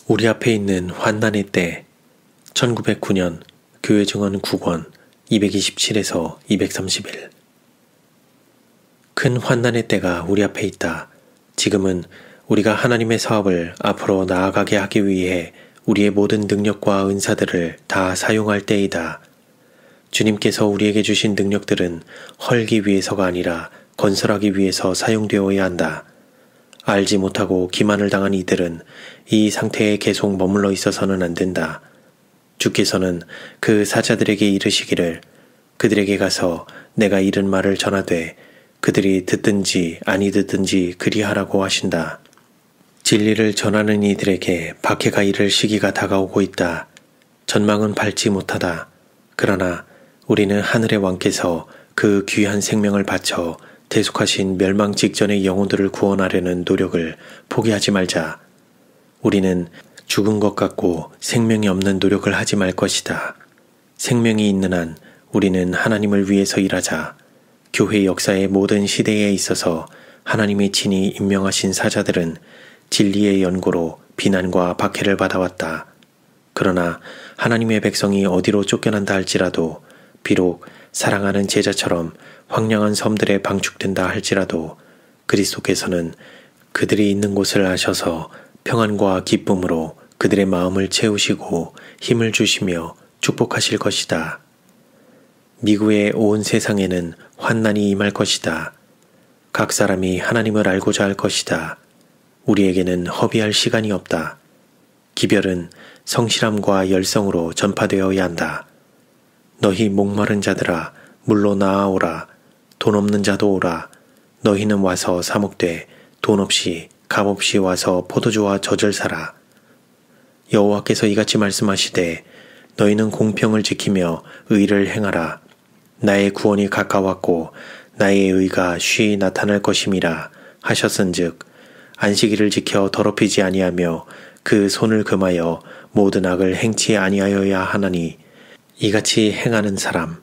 우리 앞에 있는 환난의 때 1909년 교회 증언 9권 227에서 231. 큰 환난의 때가 우리 앞에 있다. 지금은 우리가 하나님의 사업을 앞으로 나아가게 하기 위해 우리의 모든 능력과 은사들을 다 사용할 때이다. 주님께서 우리에게 주신 능력들은 헐기 위해서가 아니라 건설하기 위해서 사용되어야 한다. 알지 못하고 기만을 당한 이들은 이 상태에 계속 머물러 있어서는 안 된다. 주께서는 그 사자들에게 이르시기를 그들에게 가서 내가 이른 말을 전하되 그들이 듣든지 아니 듣든지 그리하라고 하신다. 진리를 전하는 이들에게 박해가 이를 시기가 다가오고 있다. 전망은 밝지 못하다. 그러나 우리는 하늘의 왕께서 그 귀한 생명을 바쳐 대속하신 멸망 직전의 영혼들을 구원하려는 노력을 포기하지 말자. 우리는 죽은 것 같고 생명이 없는 노력을 하지 말 것이다. 생명이 있는 한 우리는 하나님을 위해서 일하자. 교회 역사의 모든 시대에 있어서 하나님이 친히 임명하신 사자들은 진리의 연고로 비난과 박해를 받아왔다. 그러나 하나님의 백성이 어디로 쫓겨난다 할지라도 비록 사랑하는 제자처럼 황량한 섬들에 방축된다 할지라도 그리스도께서는 그들이 있는 곳을 아셔서 평안과 기쁨으로 그들의 마음을 채우시고 힘을 주시며 축복하실 것이다. 미국의 온 세상에는 환난이 임할 것이다. 각 사람이 하나님을 알고자 할 것이다. 우리에게는 허비할 시간이 없다. 기별은 성실함과 열성으로 전파되어야 한다. 너희 목마른 자들아 물로 나아오라. 돈 없는 자도 오라. 너희는 와서 사 먹되 돈 없이 값 없이 와서 포도주와 젖을 사라. 여호와께서 이같이 말씀하시되 너희는 공평을 지키며 의를 행하라. 나의 구원이 가까웠고 나의 의가 쉬이 나타날 것임이라 하셨은즉 안식일을 지켜 더럽히지 아니하며 그 손을 금하여 모든 악을 행치 아니하여야 하나니 이같이 행하는 사람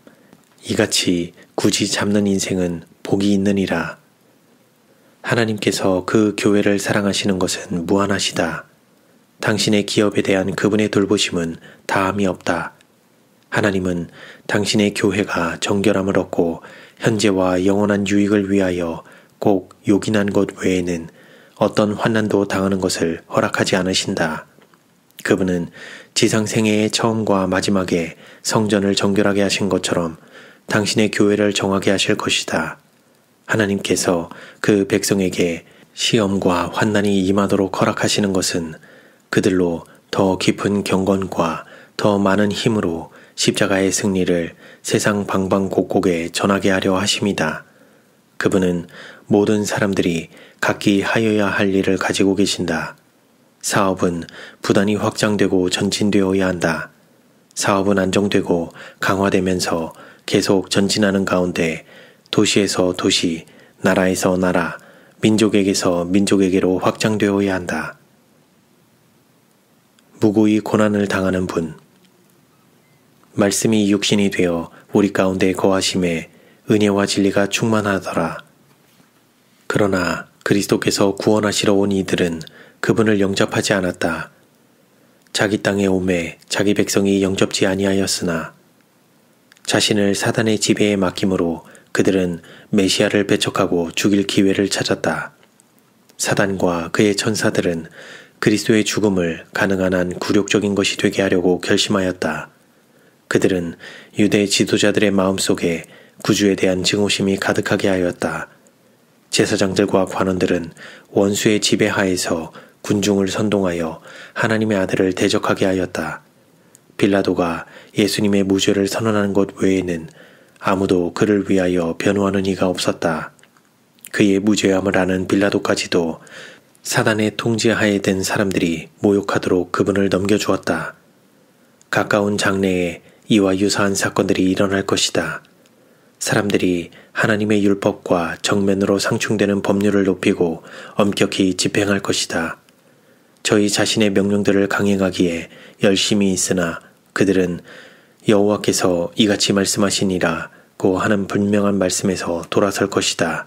이같이 굳이 잡는 인생은 복이 있느니라. 하나님께서 그 교회를 사랑하시는 것은 무한하시다. 당신의 기업에 대한 그분의 돌보심은 다함이 없다. 하나님은 당신의 교회가 정결함을 얻고 현재와 영원한 유익을 위하여 꼭 요긴한 것 외에는 어떤 환난도 당하는 것을 허락하지 않으신다. 그분은 지상 생애의 처음과 마지막에 성전을 정결하게 하신 것처럼 당신의 교회를 정하게 하실 것이다. 하나님께서 그 백성에게 시험과 환난이 임하도록 허락하시는 것은 그들로 더 깊은 경건과 더 많은 힘으로 십자가의 승리를 세상 방방곡곡에 전하게 하려 하심이다. 그분은 모든 사람들이 각기 하여야 할 일을 가지고 계신다. 사업은 부단히 확장되고 전진되어야 한다. 사업은 안정되고 강화되면서 계속 전진하는 가운데 도시에서 도시, 나라에서 나라, 민족에게서 민족에게로 확장되어야 한다. 무고히 고난을 당하는 분. 말씀이 육신이 되어 우리 가운데 거하심에 은혜와 진리가 충만하더라. 그러나 그리스도께서 구원하시러 온 이들은 그분을 영접하지 않았다. 자기 땅에 오매 자기 백성이 영접지 아니하였으나 자신을 사단의 지배에 맡김으로 그들은 메시아를 배척하고 죽일 기회를 찾았다. 사단과 그의 천사들은 그리스도의 죽음을 가능한 한 굴욕적인 것이 되게 하려고 결심하였다. 그들은 유대 지도자들의 마음속에 구주에 대한 증오심이 가득하게 하였다. 제사장들과 관원들은 원수의 지배하에서 군중을 선동하여 하나님의 아들을 대적하게 하였다. 빌라도가 예수님의 무죄를 선언하는 것 외에는 아무도 그를 위하여 변호하는 이가 없었다. 그의 무죄함을 아는 빌라도까지도 사단의 통제하에 든 사람들이 모욕하도록 그분을 넘겨주었다. 가까운 장래에 이와 유사한 사건들이 일어날 것이다. 사람들이 하나님의 율법과 정면으로 상충되는 법률을 높이고 엄격히 집행할 것이다. 저희 자신의 명령들을 강행하기에 열심히 있으나 그들은 여호와께서 이같이 말씀하시니라고 하는 분명한 말씀에서 돌아설 것이다.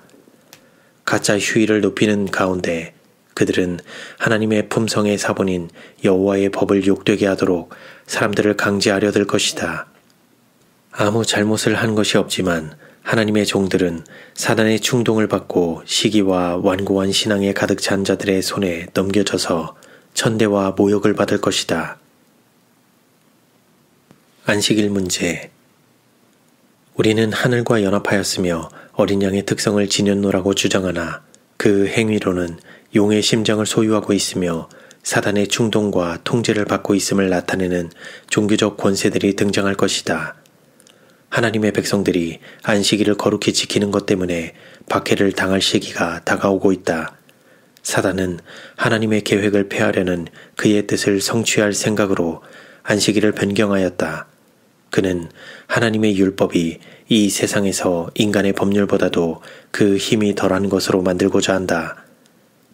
가짜 휴일을 높이는 가운데 그들은 하나님의 품성의 사본인 여호와의 법을 욕되게 하도록 사람들을 강제하려 들 것이다. 아무 잘못을 한 것이 없지만 하나님의 종들은 사단의 충동을 받고 시기와 완고한 신앙에 가득 찬 자들의 손에 넘겨져서 천대와 모욕을 받을 것이다. 안식일 문제. 우리는 하늘과 연합하였으며 어린 양의 특성을 지녔노라고 주장하나 그 행위로는 용의 심장을 소유하고 있으며 사단의 충동과 통제를 받고 있음을 나타내는 종교적 권세들이 등장할 것이다. 하나님의 백성들이 안식일을 거룩히 지키는 것 때문에 박해를 당할 시기가 다가오고 있다. 사단은 하나님의 계획을 폐하려는 그의 뜻을 성취할 생각으로 안식일을 변경하였다. 그는 하나님의 율법이 이 세상에서 인간의 법률보다도 그 힘이 덜한 것으로 만들고자 한다.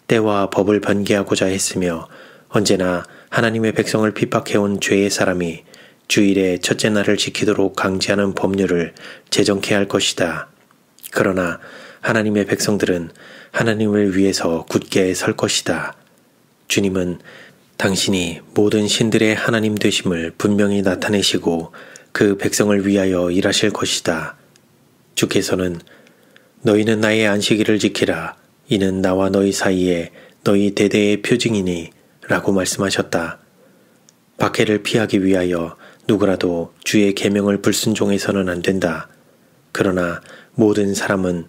때와 법을 변개하고자 했으며 언제나 하나님의 백성을 핍박해온 죄의 사람이 주일의 첫째 날을 지키도록 강제하는 법률을 제정케 할 것이다. 그러나 하나님의 백성들은 하나님을 위해서 굳게 설 것이다. 주님은 당신이 모든 신들의 하나님 되심을 분명히 나타내시고 그 백성을 위하여 일하실 것이다. 주께서는 너희는 나의 안식일을 지키라. 이는 나와 너희 사이에 너희 대대의 표징이니 라고 말씀하셨다. 박해를 피하기 위하여 누구라도 주의 계명을 불순종해서는 안 된다. 그러나 모든 사람은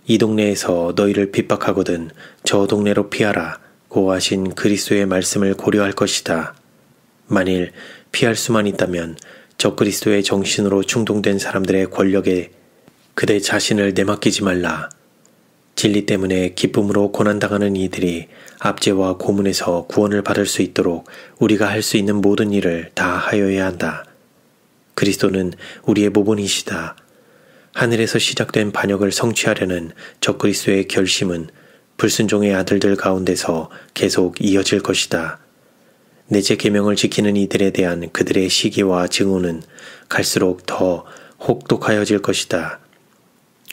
이 동네에서 너희를 핍박하거든 저 동네로 피하라 고 하신 그리스도의 말씀을 고려할 것이다. 만일 피할 수만 있다면 적그리스도의 정신으로 충동된 사람들의 권력에 그대 자신을 내맡기지 말라. 진리 때문에 기쁨으로 고난당하는 이들이 압제와 고문에서 구원을 받을 수 있도록 우리가 할 수 있는 모든 일을 다 하여야 한다. 그리스도는 우리의 모본이시다. 하늘에서 시작된 반역을 성취하려는 적그리스도의 결심은 불순종의 아들들 가운데서 계속 이어질 것이다. 넷째 계명을 지키는 이들에 대한 그들의 시기와 증오는 갈수록 더 혹독하여질 것이다.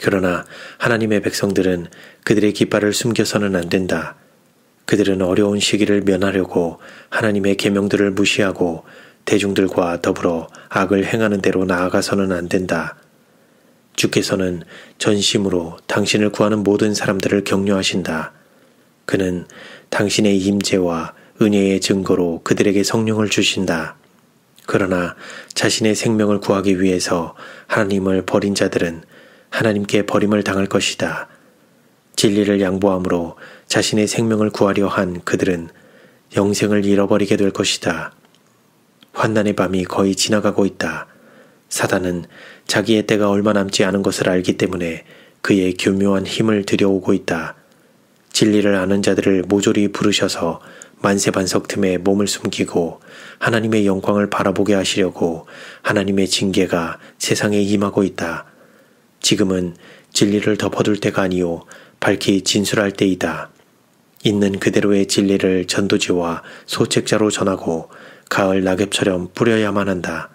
그러나 하나님의 백성들은 그들의 깃발을 숨겨서는 안 된다. 그들은 어려운 시기를 면하려고 하나님의 계명들을 무시하고 대중들과 더불어 악을 행하는 대로 나아가서는 안 된다. 주께서는 전심으로 당신을 구하는 모든 사람들을 격려하신다. 그는 당신의 임재와 은혜의 증거로 그들에게 성령을 주신다. 그러나 자신의 생명을 구하기 위해서 하나님을 버린 자들은 하나님께 버림을 당할 것이다. 진리를 양보함으로 자신의 생명을 구하려 한 그들은 영생을 잃어버리게 될 것이다. 환난의 밤이 거의 지나가고 있다. 사단은 자기의 때가 얼마 남지 않은 것을 알기 때문에 그의 교묘한 힘을 들여오고 있다. 진리를 아는 자들을 모조리 부르셔서 만세반석 틈에 몸을 숨기고 하나님의 영광을 바라보게 하시려고 하나님의 징계가 세상에 임하고 있다. 지금은 진리를 덮어둘 때가 아니요 밝히 진술할 때이다. 있는 그대로의 진리를 전도지와 소책자로 전하고 가을 낙엽처럼 뿌려야만 한다.